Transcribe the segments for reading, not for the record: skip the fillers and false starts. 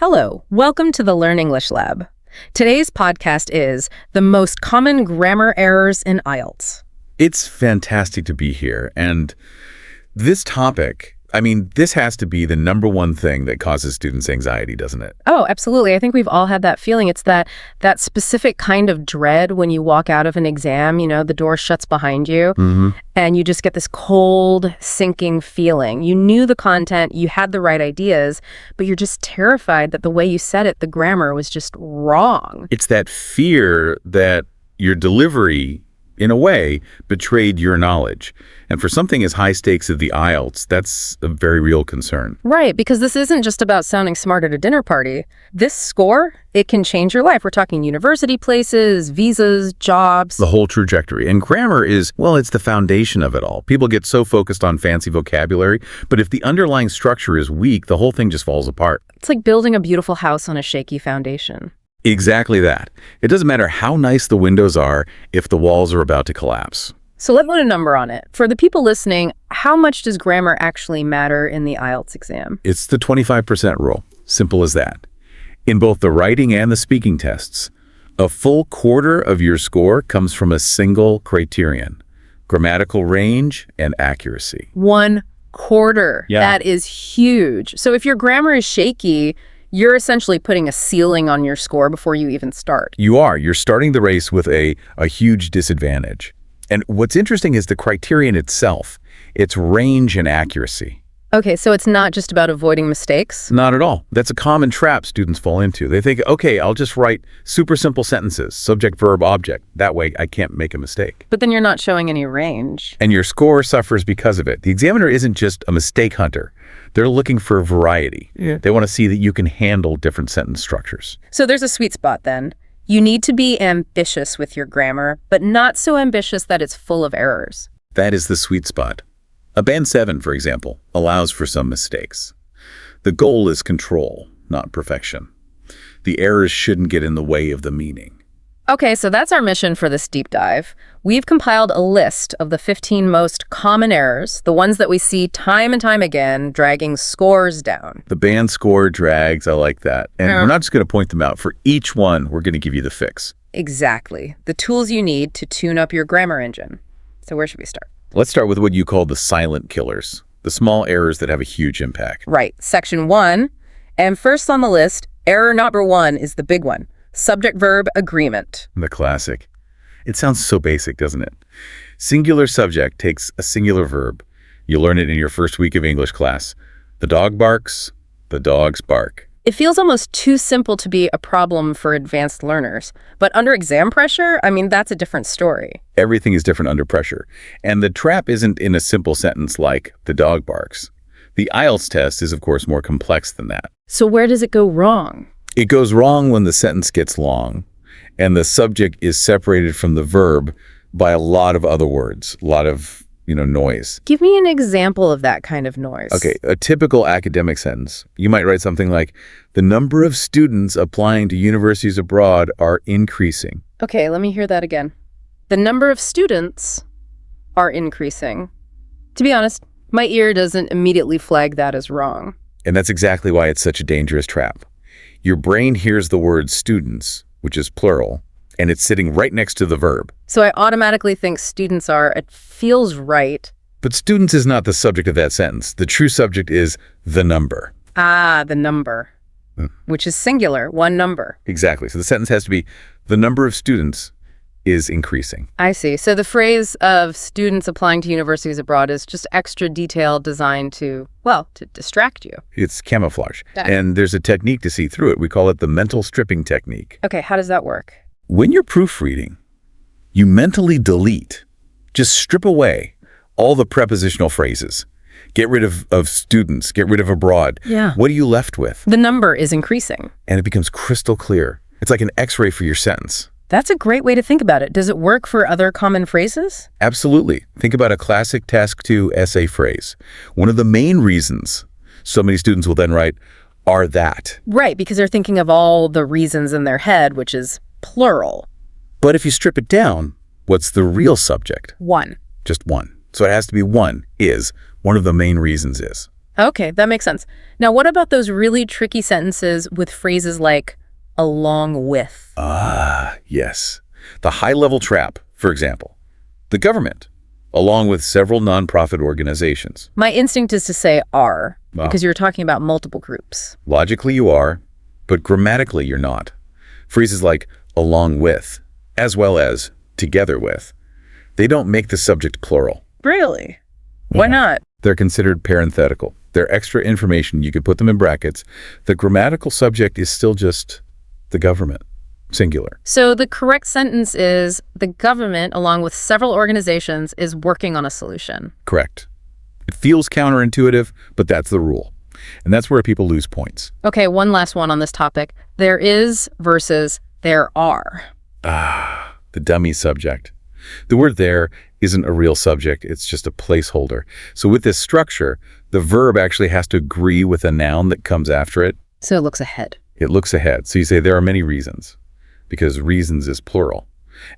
Hello, welcome to the Learn English Lab. Today's podcast is the most common grammar errors in IELTS. It's fantastic to be here, and this topic, this has to be the number one thing that causes students anxiety, doesn't it? Oh, absolutely. I think we've all had that feeling. It's that specific kind of dread when you walk out of an exam, the door shuts behind you, and you just get this cold, sinking feeling. You knew the content, you had the right ideas, but you're just terrified that the way you said it, the grammar was just wrong. It's that fear that your delivery, in a way, betrayed your knowledge. And for something as high stakes as the IELTS, that's a very real concern. Right, because this isn't just about sounding smart at a dinner party. This score, it can change your life. We're talking university places, visas, jobs. The whole trajectory. And grammar is, it's the foundation of it all. People get so focused on fancy vocabulary, but if the underlying structure is weak, the whole thing just falls apart. It's like building a beautiful house on a shaky foundation. Exactly that. It doesn't matter how nice the windows are if the walls are about to collapse. So let's put a number on it. For the people listening, how much does grammar actually matter in the IELTS exam? It's the 25% rule. Simple as that. In both the writing and the speaking tests, a full quarter of your score comes from a single criterion: grammatical range and accuracy. 1/4. Yeah. That is huge. So if your grammar is shaky, you're essentially putting a ceiling on your score before you even start. You are. You're starting the race with a huge disadvantage. And what's interesting is the criterion itself. It's range and accuracy. Okay, so it's not just about avoiding mistakes? Not at all. That's a common trap students fall into. They think, okay, I'll just write super simple sentences, subject, verb, object. That way I can't make a mistake. But then you're not showing any range. And your score suffers because of it. The examiner isn't just a mistake hunter. They're looking for variety. Yeah. They want to see that you can handle different sentence structures. So there's a sweet spot then. You need to be ambitious with your grammar, but not so ambitious that it's full of errors. That is the sweet spot. A band 7, for example, allows for some mistakes. The goal is control, not perfection. The errors shouldn't get in the way of the meaning. Okay, so that's our mission for this deep dive. We've compiled a list of the 15 most common errors, the ones that we see time and time again, dragging scores down. The band score drags, I like that. And we're not just going to point them out. For each one, we're going to give you the fix. Exactly. The tools you need to tune up your grammar engine. So where should we start? Let's start with what you call the silent killers, the small errors that have a huge impact. Right. Section 1. And first on the list, error number 1 is the big one. Subject-verb agreement. The classic. It sounds so basic, doesn't it? Singular subject takes a singular verb. You learn it in your first week of English class. The dog barks, the dogs bark. It feels almost too simple to be a problem for advanced learners. But under exam pressure, that's a different story. Everything is different under pressure. And the trap isn't in a simple sentence like the dog barks. The IELTS test is, of course, more complex than that. So where does it go wrong? It goes wrong when the sentence gets long and the subject is separated from the verb by a lot of other words, a lot of, noise. Give me an example of that kind of noise. Okay, a typical academic sentence. You might write something like, the number of students applying to universities abroad are increasing. Okay, let me hear that again. The number of students are increasing. To be honest, my ear doesn't immediately flag that as wrong. And that's exactly why it's such a dangerous trap. Your brain hears the word students, which is plural, and it's sitting right next to the verb. So I automatically think students are, it feels right. But students is not the subject of that sentence. The true subject is the number. Ah, the number, which is singular, one number. Exactly. So the sentence has to be, the number of students is increasing. I see. So the phrase of students applying to universities abroad is just extra detail designed to distract you. It's camouflage. And there's a technique to see through it. We call it the mental stripping technique. Okay, how does that work? When you're proofreading, you mentally delete, just strip away all the prepositional phrases. Get rid of students, get rid of abroad. Yeah. What are you left with? The number is increasing. And it becomes crystal clear. It's like an X-ray for your sentence. That's a great way to think about it. Does it work for other common phrases? Absolutely. Think about a classic Task 2 essay phrase. One of the main reasons so many students will then write, are that. Right, because they're thinking of all the reasons in their head, which is plural. But if you strip it down, what's the real subject? One. Just one. So it has to be one of the main reasons is. Okay, that makes sense. Now, what about those really tricky sentences with phrases like along with? Ah, yes. The high-level trap, for example. The government, along with several nonprofit organizations. My instinct is to say are, Wow. because you're talking about multiple groups. Logically you are, but grammatically you're not. Phrases like along with, as well as together with, they don't make the subject plural. Really? Why not? They're considered parenthetical. They're extra information. You could put them in brackets. The grammatical subject is still just the government, singular. So the correct sentence is the government, along with several organizations, is working on a solution. Correct. It feels counterintuitive, but that's the rule. And that's where people lose points. Okay, one last one on this topic. There is versus there are. Ah, the dummy subject. The word there isn't a real subject. It's just a placeholder. So with this structure, the verb actually has to agree with a noun that comes after it. So it looks ahead. It looks ahead. So you say there are many reasons, because reasons is plural.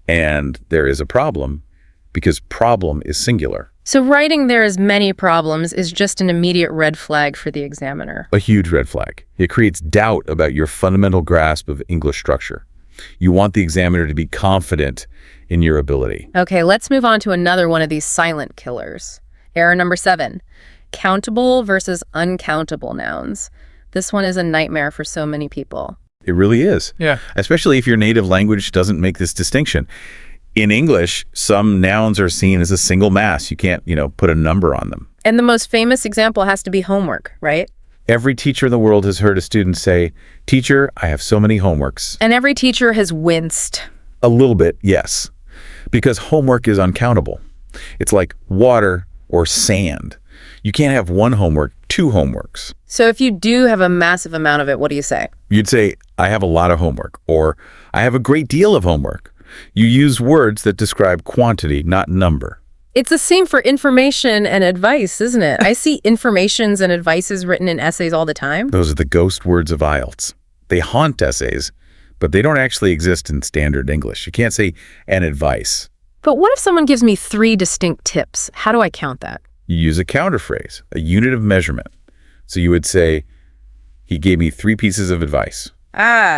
And there is a problem, because problem is singular. So writing there is many problems is just an immediate red flag for the examiner. A huge red flag. It creates doubt about your fundamental grasp of English structure. You want the examiner to be confident in your ability. Okay, let's move on to another one of these silent killers. Error number 7, countable versus uncountable nouns. This one is a nightmare for so many people. It really is. Yeah. Especially if your native language doesn't make this distinction. In English, some nouns are seen as a single mass. You can't, put a number on them. And the most famous example has to be homework, right? Every teacher in the world has heard a student say, "Teacher, I have so many homeworks." And every teacher has winced. A little bit, yes. Because homework is uncountable. It's like water or sand. You can't have one homework, 2 homeworks. So if you do have a massive amount of it, what do you say? You'd say, "I have a lot of homework," or "I have a great deal of homework." You use words that describe quantity, not number. It's the same for information and advice, isn't it? I see informations and advices written in essays all the time. Those are the ghost words of IELTS. They haunt essays, but they don't actually exist in standard English. You can't say an advice. But what if someone gives me 3 distinct tips? How do I count that? You use a counterphrase, a unit of measurement. So you would say, "He gave me 3 pieces of advice."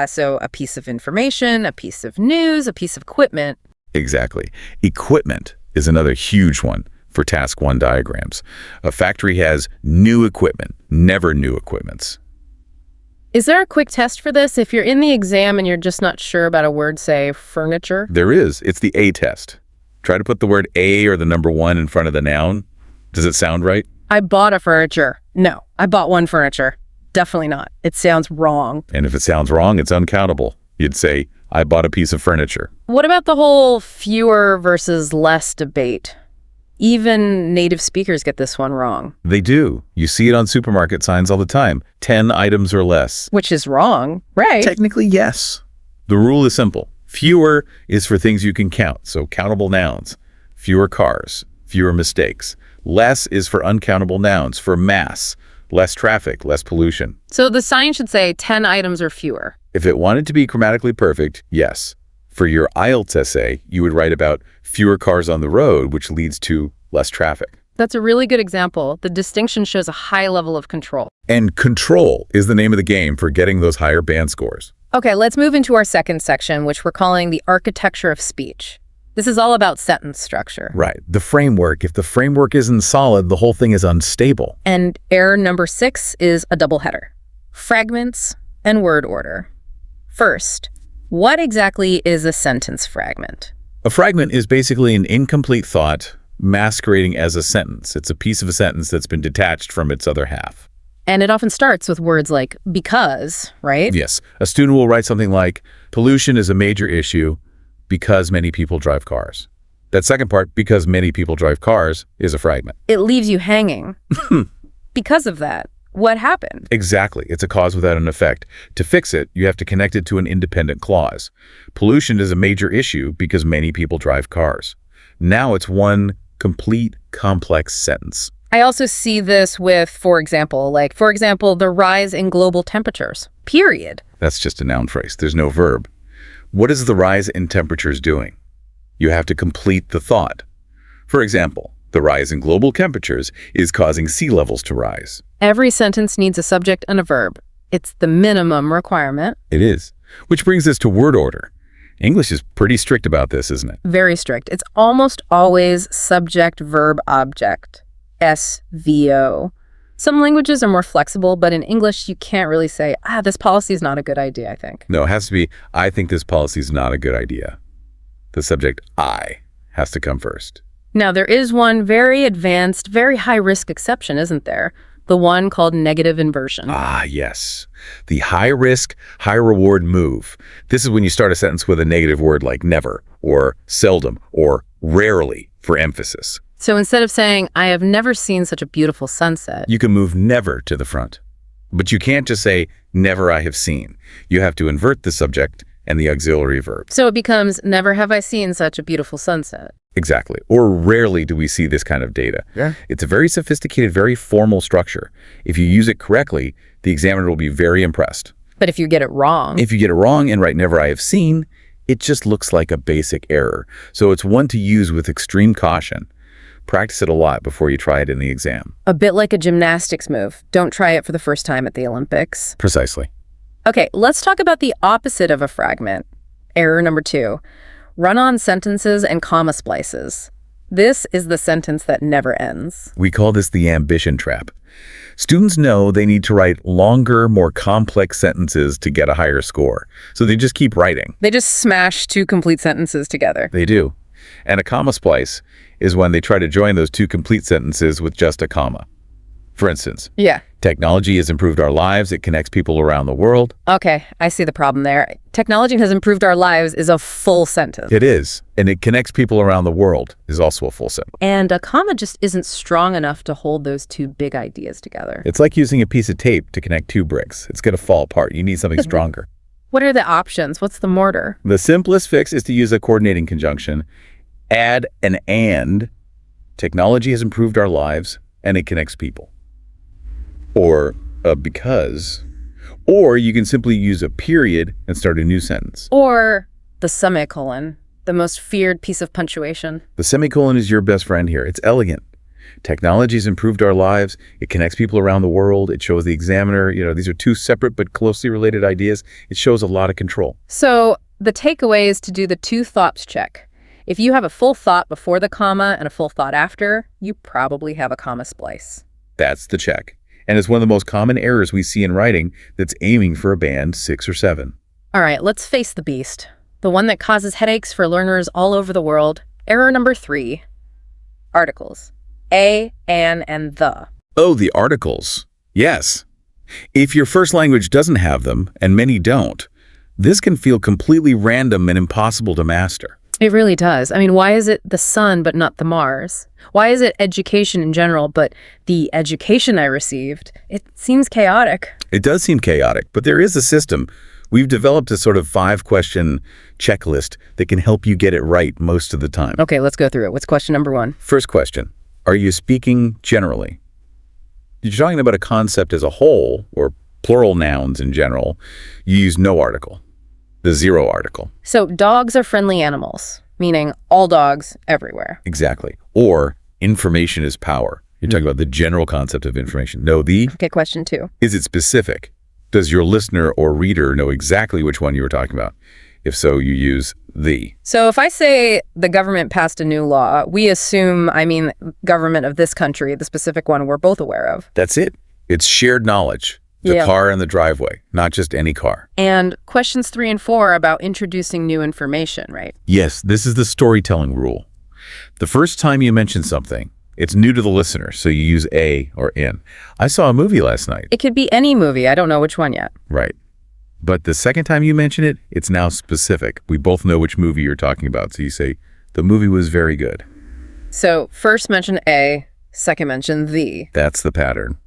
So a piece of information, a piece of news, a piece of equipment. Exactly. Equipment is another huge one for task 1 diagrams. A factory has new equipment, never new equipments. Is there a quick test for this? If you're in the exam and you're just not sure about a word, say furniture? There is. It's the A test. Try to put the word A or the number 1 in front of the noun. Does it sound right? I bought a furniture. No, I bought one furniture. Definitely not. It sounds wrong. And if it sounds wrong, it's uncountable. You'd say, "I bought a piece of furniture." What about the whole fewer versus less debate? Even native speakers get this one wrong. They do. You see it on supermarket signs all the time. 10 items or less. Which is wrong, right? Technically, yes. The rule is simple. Fewer is for things you can count, so countable nouns. Fewer cars, fewer mistakes. Less is for uncountable nouns, for mass. Less traffic, less pollution. So the sign should say 10 items or fewer. If it wanted to be grammatically perfect, yes. For your IELTS essay, you would write about fewer cars on the road, which leads to less traffic. That's a really good example. The distinction shows a high level of control. And control is the name of the game for getting those higher band scores. Okay, let's move into our second section, which we're calling the architecture of speech. This is all about sentence structure. Right. The framework. If the framework isn't solid, the whole thing is unstable. And error number 6 is a double header. Fragments and word order. First, what exactly is a sentence fragment? A fragment is basically an incomplete thought masquerading as a sentence. It's a piece of a sentence that's been detached from its other half. And it often starts with words like because, right? Yes. A student will write something like, "Pollution is a major issue because many people drive cars." That second part, "because many people drive cars," is a fragment. It leaves you hanging. Because of that, what happened? Exactly. It's a cause without an effect. To fix it, you have to connect it to an independent clause. Pollution is a major issue because many people drive cars. Now it's one complete, complex sentence. I also see this with, for example, the rise in global temperatures, period. That's just a noun phrase. There's no verb. What is the rise in temperatures doing? You have to complete the thought. For example, The rise in global temperatures is causing sea levels to rise. Every sentence needs a subject and a verb. It's the minimum requirement. It is. Which brings us to word order. English is pretty strict about this, isn't it? Very strict. It's almost always subject, verb, object. SVO. Some languages are more flexible, but in English, you can't really say, this policy is not a good idea, I think. No, it has to be, I think this policy is not a good idea. The subject, I, has to come first. Now, there is one very advanced, very high-risk exception, isn't there? The one called negative inversion. Ah, yes. The high-risk, high-reward move. This is when you start a sentence with a negative word like never, or seldom, or rarely for emphasis. So instead of saying, I have never seen such a beautiful sunset, you can move never to the front. But you can't just say, never I have seen. You have to invert the subject and the auxiliary verb. So it becomes, never have I seen such a beautiful sunset. Exactly. Or rarely do we see this kind of data. Yeah. It's a very sophisticated, very formal structure. If you use it correctly, the examiner will be very impressed. But if you get it wrong... If you get it wrong and write never I have seen, it just looks like a basic error. So it's one to use with extreme caution. Practice it a lot before you try it in the exam. A bit like a gymnastics move. Don't try it for the first time at the Olympics. Precisely. Okay, let's talk about the opposite of a fragment. Error number 2. Run-on sentences and comma splices. This is the sentence that never ends. We call this the ambition trap. Students know they need to write longer, more complex sentences to get a higher score. So they just keep writing. They just smash 2 complete sentences together. They do. And a comma splice is when they try to join those 2 complete sentences with just a comma. For instance, Yeah. technology has improved our lives. It connects people around the world. Okay, I see the problem there. Technology has improved our lives is a full sentence. It is. And it connects people around the world is also a full sentence. And a comma just isn't strong enough to hold those 2 big ideas together. It's like using a piece of tape to connect 2 bricks. It's going to fall apart. You need something stronger. What are the options? What's the mortar? The simplest fix is to use a coordinating conjunction. Add an and. Technology has improved our lives, and it connects people. Or a because. Or you can simply use a period and start a new sentence. Or the semicolon, the most feared piece of punctuation. The semicolon is your best friend here. It's elegant. Technology has improved our lives. It connects people around the world. It shows the examiner, these are 2 separate but closely related ideas. It shows a lot of control. So the takeaway is to do the 2 thoughts check. If you have a full thought before the comma and a full thought after, you probably have a comma splice. That's the check. And it's one of the most common errors we see in writing that's aiming for a band 6 or 7. All right, let's face the beast. The one that causes headaches for learners all over the world. Error number 3. Articles. A, an, and the. Oh, the articles. Yes. If your first language doesn't have them, and many don't, this can feel completely random and impossible to master. It really does. I mean, why is it the sun but not the Mars? Why is it education in general but the education I received? It seems chaotic. It does seem chaotic, but there is a system. We've developed a sort of 5-question checklist that can help you get it right most of the time. Okay, let's go through it. What's question number 1? First question, are you speaking generally? If you're talking about a concept as a whole, or plural nouns in general, you use no article. The 0 article. So dogs are friendly animals, meaning all dogs everywhere. Exactly. Or information is power. You're talking about the general concept of information. No, the. Okay, question 2. Is it specific? Does your listener or reader know exactly which one you were talking about? If so, you use the. So if I say the government passed a new law, we assume I mean government of this country, the specific one we're both aware of. That's it. It's shared knowledge. The car in the driveway, not just any car. And questions 3 and 4 are about introducing new information, right? Yes, this is the storytelling rule. The first time you mention something, it's new to the listener, so you use a or in. I saw a movie last night. It could be any movie. I don't know which one yet. Right. But the second time you mention it, it's now specific. We both know which movie you're talking about, so you say, the movie was very good. So first mention a, second mention the. That's the pattern.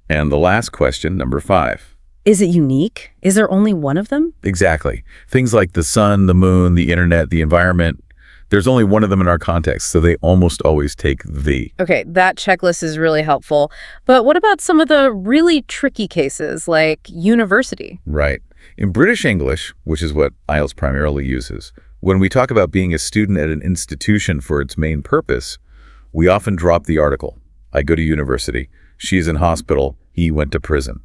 And the last question, number 5. Is it unique? Is there only one of them? Exactly. Things like the sun, the moon, the internet, the environment. There's only one of them in our context, so they almost always take the. Okay, that checklist is really helpful. But what about some of the really tricky cases, like university? Right. In British English, which is what IELTS primarily uses, when we talk about being a student at an institution for its main purpose, We often drop the article. I go to university. She's in hospital. He went to prison.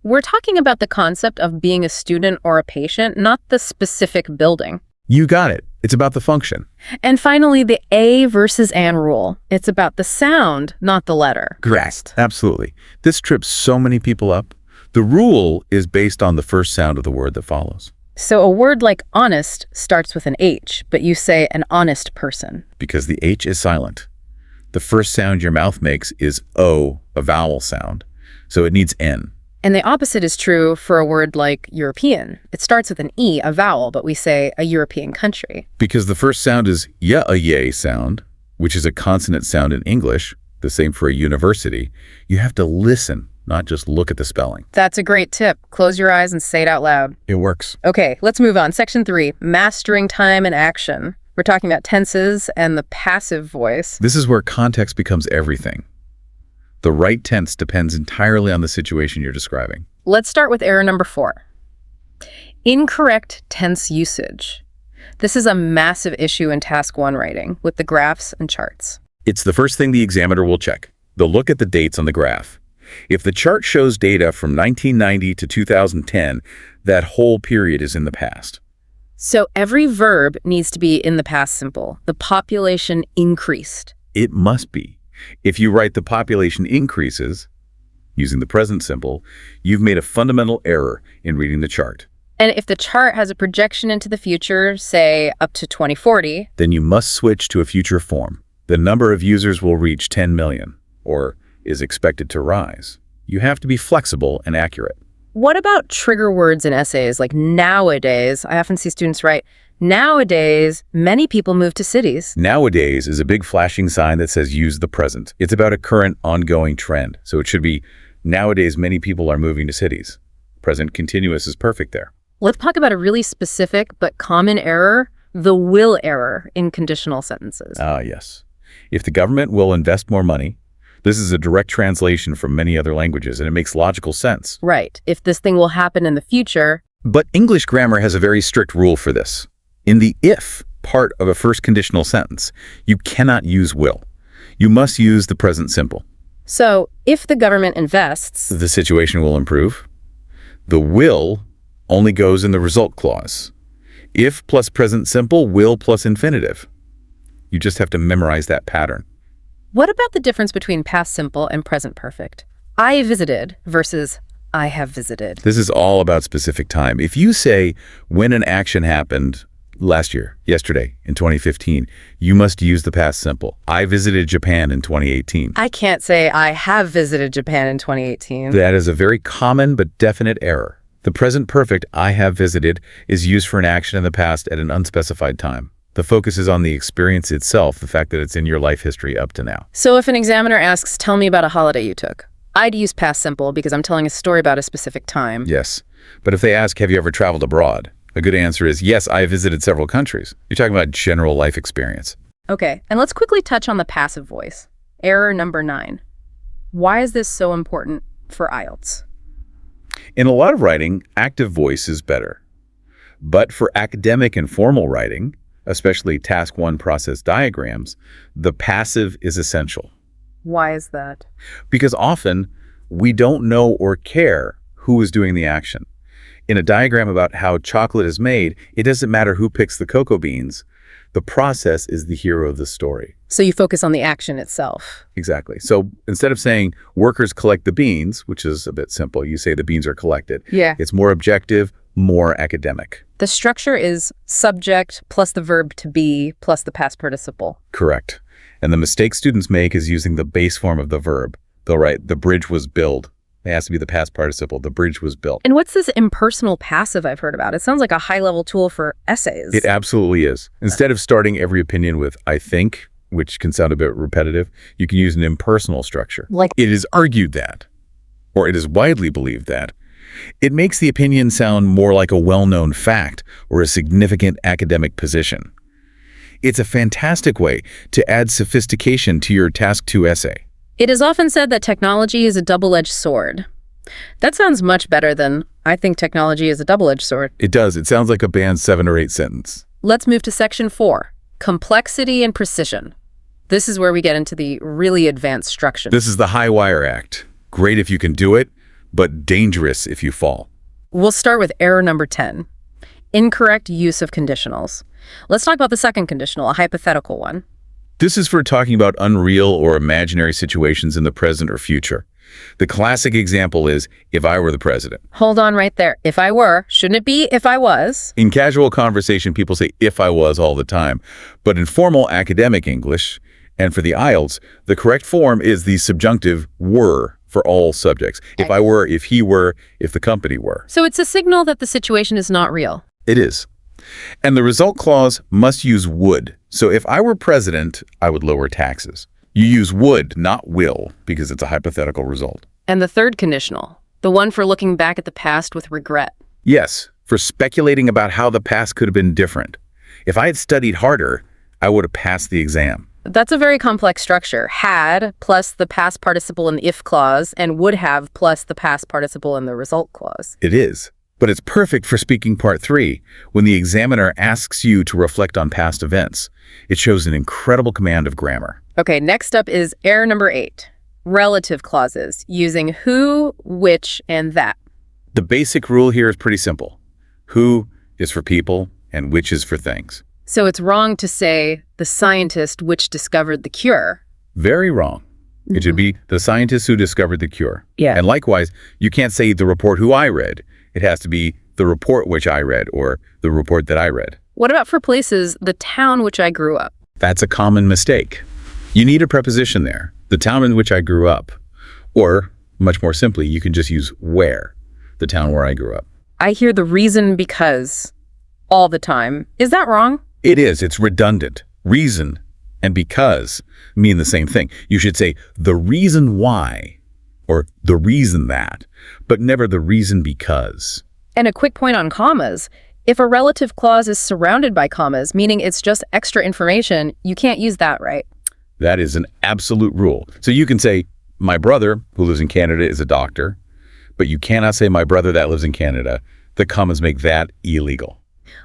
We're talking about the concept of being a student or a patient, not the specific building. You got it. It's about the function. And finally, the a versus an rule. It's about the sound, not the letter. Correct. Absolutely. This trips so many people up. The rule is based on the first sound of the word that follows. So a word like honest starts with an H, but you say an honest person. Because the H is silent. The first sound your mouth makes is O, a vowel sound. So it needs N. And the opposite is true for a word like European. It starts with an E, a vowel, but we say a European country. Because the first sound is y sound, which is a consonant sound in English, the same for a university. You have to listen, not just look at the spelling. That's a great tip. Close your eyes and say it out loud. It works. Okay, let's move on. Section 3, mastering time and action. We're talking about tenses and the passive voice. This is where context becomes everything. The right tense depends entirely on the situation you're describing. Let's start with error number 4. Incorrect tense usage. This is a massive issue in Task 1 writing with the graphs and charts. It's the first thing the examiner will check. They'll look at the dates on the graph. If the chart shows data from 1990 to 2010, that whole period is in the past. So every verb needs to be in the past simple. The population increased. It must be. If you write the population increases, using the present simple, you've made a fundamental error in reading the chart. And if the chart has a projection into the future, say up to 2040, then you must switch to a future form. The number of users will reach 10 million, or is expected to rise. You have to be flexible and accurate. What about trigger words in essays like nowadays? I often see students write, nowadays, many people move to cities. Nowadays is a big flashing sign that says use the present. It's about a current ongoing trend. So it should be nowadays many people are moving to cities. Present continuous is perfect there. Let's talk about a really specific but common error, the will error in conditional sentences. Yes. If the government will invest more money, this is a direct translation from many other languages, and it makes logical sense. Right. If this thing will happen in the future. But English grammar has a very strict rule for this. In the if part of a first conditional sentence, you cannot use will. You must use the present simple. So if the government invests, the situation will improve. The will only goes in the result clause. If plus present simple, will plus infinitive. You just have to memorize that pattern. What about the difference between past simple and present perfect? I visited versus I have visited. This is all about specific time. If you say when an action happened last year, yesterday, in 2015, you must use the past simple. I visited Japan in 2018. I can't say I have visited Japan in 2018. That is a very common but definite error. The present perfect, I have visited, is used for an action in the past at an unspecified time. The focus is on the experience itself, the fact that it's in your life history up to now. So if an examiner asks, tell me about a holiday you took, I'd use past simple because I'm telling a story about a specific time. Yes. But if they ask, have you ever traveled abroad? A good answer is, yes, I visited several countries. You're talking about general life experience. Okay, and let's quickly touch on the passive voice. Error number 9. Why is this so important for IELTS? In a lot of writing, active voice is better. But for academic and formal writing, especially Task 1 process diagrams, the passive is essential. Why is that? Because often we don't know or care who is doing the action. In a diagram about how chocolate is made, it doesn't matter who picks the cocoa beans. The process is the hero of the story. So you focus on the action itself. Exactly. So instead of saying workers collect the beans, which is a bit simple, you say the beans are collected. Yeah. It's more objective, more academic. The structure is subject plus the verb to be plus the past participle. Correct. And the mistake students make is using the base form of the verb. They'll write, the bridge was built. It has to be the past participle. The bridge was built. And what's this impersonal passive I've heard about? It sounds like a high-level tool for essays. It absolutely is. Instead of starting every opinion with I think, which can sound a bit repetitive, you can use an impersonal structure. Like, it is argued that, or it is widely believed that. It makes the opinion sound more like a well-known fact or a significant academic position. It's a fantastic way to add sophistication to your Task 2 essay. it is often said that technology is a double-edged sword. That sounds much better than, I think technology is a double-edged sword. It does. It sounds like a band 7 or 8 sentence. Let's move to section 4, complexity and precision. This is where we get into the really advanced structure. This is the high wire act. Great if you can do it, but dangerous if you fall. We'll start with error number 10, incorrect use of conditionals. Let's talk about the second conditional, a hypothetical one. This is for talking about unreal or imaginary situations in the present or future. The classic example is, if I were the president. Hold on right there. If I were, shouldn't it be if I was? In casual conversation, people say if I was all the time. But in formal academic English, and for the IELTS, the correct form is the subjunctive were for all subjects. If I were, if he were, if the company were. So it's a signal that the situation is not real. It is. And the result clause must use would. So if I were president, I would lower taxes. You use would, not will, because it's a hypothetical result. And the third conditional, the one for looking back at the past with regret. Yes, for speculating about how the past could have been different. If I had studied harder, I would have passed the exam. That's a very complex structure. Had plus the past participle in the if clause, and would have plus the past participle in the result clause. It is. But it's perfect for speaking part 3, when the examiner asks you to reflect on past events. It shows an incredible command of grammar. Okay, next up is error number 8, relative clauses, using who, which, and that. The basic rule here is pretty simple. Who is for people, and which is for things. So it's wrong to say the scientist which discovered the cure. Very wrong. It should be the scientist who discovered the cure. Yeah. And likewise, you can't say the report who I read. It has to be the report which I read or the report that I read. What about for places, the town which I grew up? That's a common mistake. You need a preposition there, the town in which I grew up. Or, much more simply, you can just use where, the town where I grew up. I hear the reason because all the time. Is that wrong? It is. It's redundant. Reason and because mean the same thing. You should say the reason why or the reason that, but never the reason because. And a quick point on commas. If a relative clause is surrounded by commas, meaning it's just extra information, you can't use that, right? That is an absolute rule. So you can say, my brother, who lives in Canada, is a doctor, but you cannot say my brother that lives in Canada. The commas make that illegal.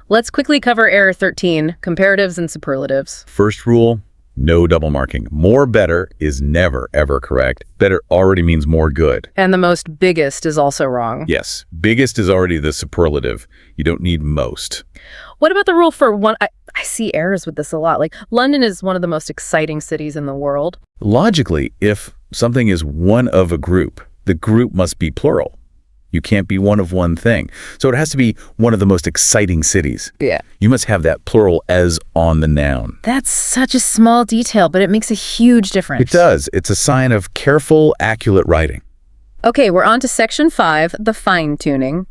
Let's quickly cover error 13, comparatives and superlatives. First rule, no double marking. More better is never, ever correct. Better already means more good. And the most biggest is also wrong. Yes, biggest is already the superlative. You don't need most. What about the rule for one? I see errors with this a lot. Like, London is one of the most exciting cities in the world. Logically, if something is one of a group, the group must be plural. You can't be one of one thing. So it has to be one of the most exciting cities. Yeah. You must have that plural as on the noun. That's such a small detail, but it makes a huge difference. It does. It's a sign of careful, accurate writing. Okay, we're on to section 5, the fine-tuning.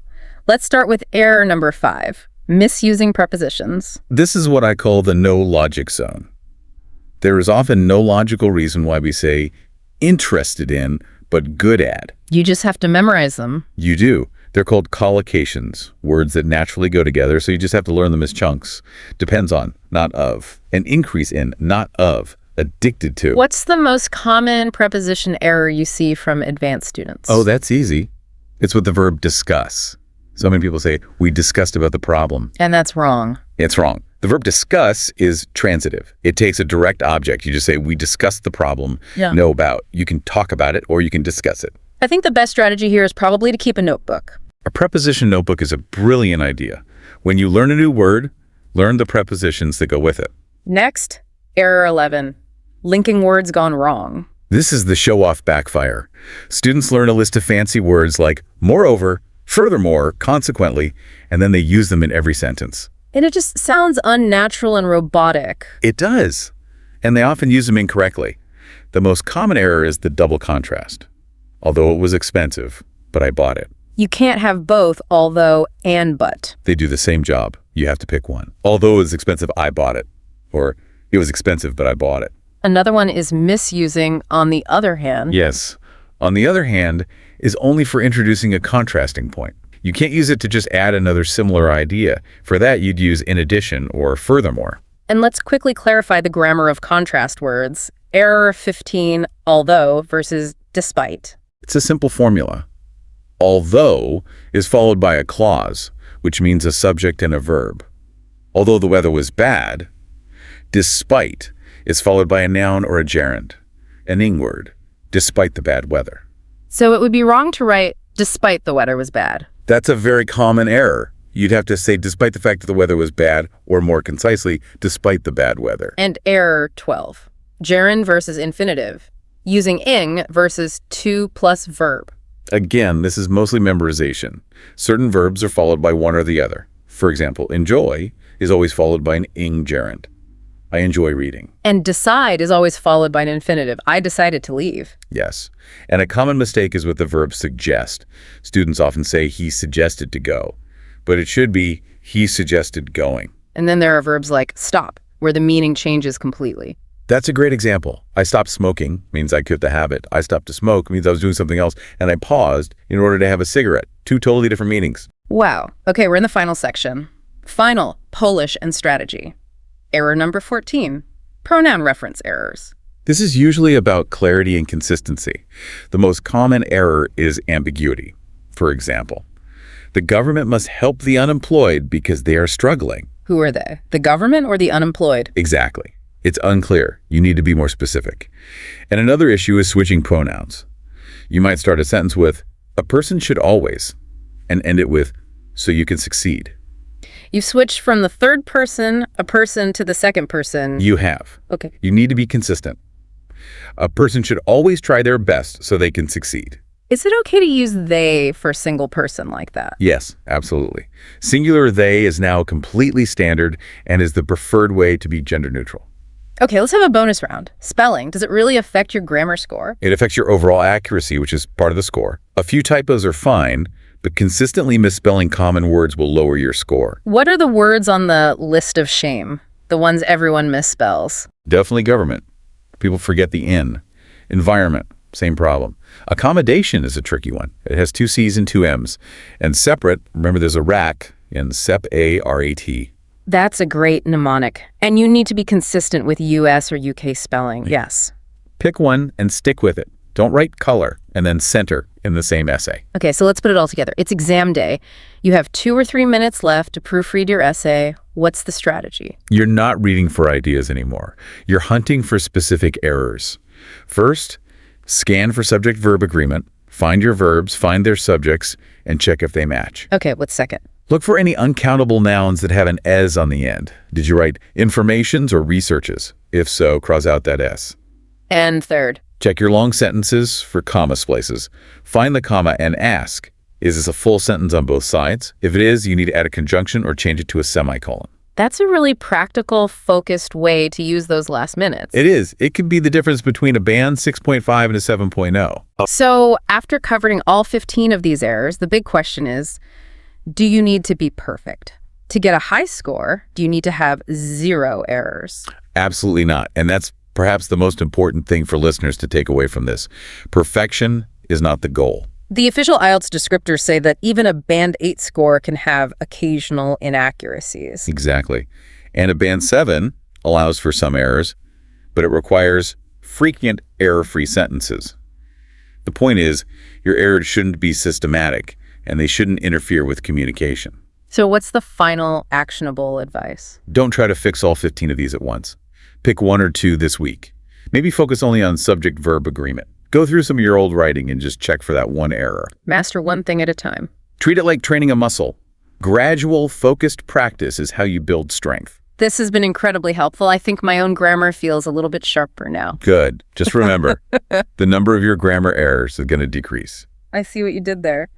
Let's start with error number 5, misusing prepositions. This is what I call the no logic zone. There is often no logical reason why we say interested in, but good at. You just have to memorize them. You do. They're called collocations, words that naturally go together, so you just have to learn them as chunks. Depends on, not of. An increase in, not of. Addicted to. What's the most common preposition error you see from advanced students? Oh, that's easy. It's with the verb discuss. So many people say, we discussed about the problem. And that's wrong. It's wrong. The verb discuss is transitive. It takes a direct object. You just say, we discussed the problem, know about. You can talk about it or you can discuss it. I think the best strategy here is probably to keep a notebook. A preposition notebook is a brilliant idea. When you learn a new word, learn the prepositions that go with it. Next, error 11, linking words gone wrong. This is the show-off backfire. Students learn a list of fancy words like moreover, furthermore, consequently, and then they use them in every sentence. And it just sounds unnatural and robotic. It does. And they often use them incorrectly. The most common error is the double contrast. Although it was expensive, but I bought it. You can't have both although and but. They do the same job. You have to pick one. Although it was expensive, I bought it. Or it was expensive, but I bought it. Another one is misusing on the other hand. Yes. On the other hand is only for introducing a contrasting point. You can't use it to just add another similar idea. For that, you'd use in addition or furthermore. And let's quickly clarify the grammar of contrast words. Error 15, although versus despite. It's a simple formula. Although is followed by a clause, which means a subject and a verb. Although the weather was bad, despite is followed by a noun or a gerund, an ing word, despite the bad weather. So it would be wrong to write, despite the weather was bad. That's a very common error. You'd have to say, despite the fact that the weather was bad, or more concisely, despite the bad weather. And error 12. Gerund versus infinitive. Using ing versus to plus verb. Again, this is mostly memorization. Certain verbs are followed by one or the other. For example, enjoy is always followed by an ing gerund. I enjoy reading. And decide is always followed by an infinitive. I decided to leave. Yes. And a common mistake is with the verb suggest. Students often say he suggested to go, but it should be he suggested going. And then there are verbs like stop, where the meaning changes completely. That's a great example. I stopped smoking means I quit the habit. I stopped to smoke means I was doing something else, and I paused in order to have a cigarette. Two totally different meanings. Wow. Okay, we're in the final section. Final, Polish and strategy. Error number 14, pronoun reference errors. This is usually about clarity and consistency. The most common error is ambiguity. For example, the government must help the unemployed because they are struggling. Who are they? The government or the unemployed? Exactly. It's unclear. You need to be more specific. And another issue is switching pronouns. You might start a sentence with, a person should always, and end it with, so you can succeed. You've switched from the third person, a person, to the second person. You have. Okay. You need to be consistent. A person should always try their best so they can succeed. Is it okay to use they for a single person like that? Yes, absolutely. Singular they is now completely standard and is the preferred way to be gender neutral. Okay, let's have a bonus round. Spelling. Does it really affect your grammar score? It affects your overall accuracy, which is part of the score. A few typos are fine, but consistently misspelling common words will lower your score. What are the words on the list of shame? The ones everyone misspells? Definitely government. People forget the N. Environment, same problem. Accommodation is a tricky one. It has two C's and two M's. And separate, remember there's a rack in SEP-A-R-A-T. That's a great mnemonic. And you need to be consistent with US or UK spelling. Yes. Pick one and stick with it. Don't write color and then center in the same essay. Okay, so let's put it all together. It's exam day. You have 2 or 3 minutes left to proofread your essay. What's the strategy? You're not reading for ideas anymore. You're hunting for specific errors. First, scan for subject-verb agreement, find your verbs, find their subjects, and check if they match. Okay, what's second? Look for any uncountable nouns that have an "es" on the end. Did you write informations or researches? If so, cross out that "s." And third? Check your long sentences for comma splices. Find the comma and ask, is this a full sentence on both sides? If it is, you need to add a conjunction or change it to a semicolon. That's a really practical, focused way to use those last minutes. It is. It could be the difference between a band 6.5 and a 7.0. So after covering all 15 of these errors, the big question is, do you need to be perfect? To get a high score, do you need to have 0 errors? Absolutely not. And that's perhaps the most important thing for listeners to take away from this. Perfection is not the goal. The official IELTS descriptors say that even a Band 8 score can have occasional inaccuracies. Exactly. And a Band 7 allows for some errors, but it requires frequent error-free sentences. The point is, your errors shouldn't be systematic, and they shouldn't interfere with communication. So what's the final actionable advice? Don't try to fix all 15 of these at once. Pick 1 or 2 this week. Maybe focus only on subject-verb agreement. Go through some of your old writing and just check for that one error. Master one thing at a time. Treat it like training a muscle. Gradual, focused practice is how you build strength. This has been incredibly helpful. I think my own grammar feels a little bit sharper now. Good. Just remember, the number of your grammar errors is going to decrease. I see what you did there.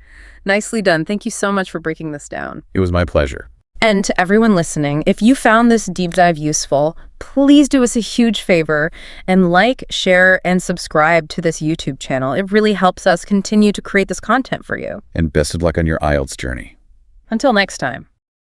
Nicely done. Thank you so much for breaking this down. It was my pleasure. And to everyone listening, if you found this deep dive useful, please do us a huge favor and like, share, and subscribe to this YouTube channel. It really helps us continue to create this content for you. And best of luck on your IELTS journey. Until next time.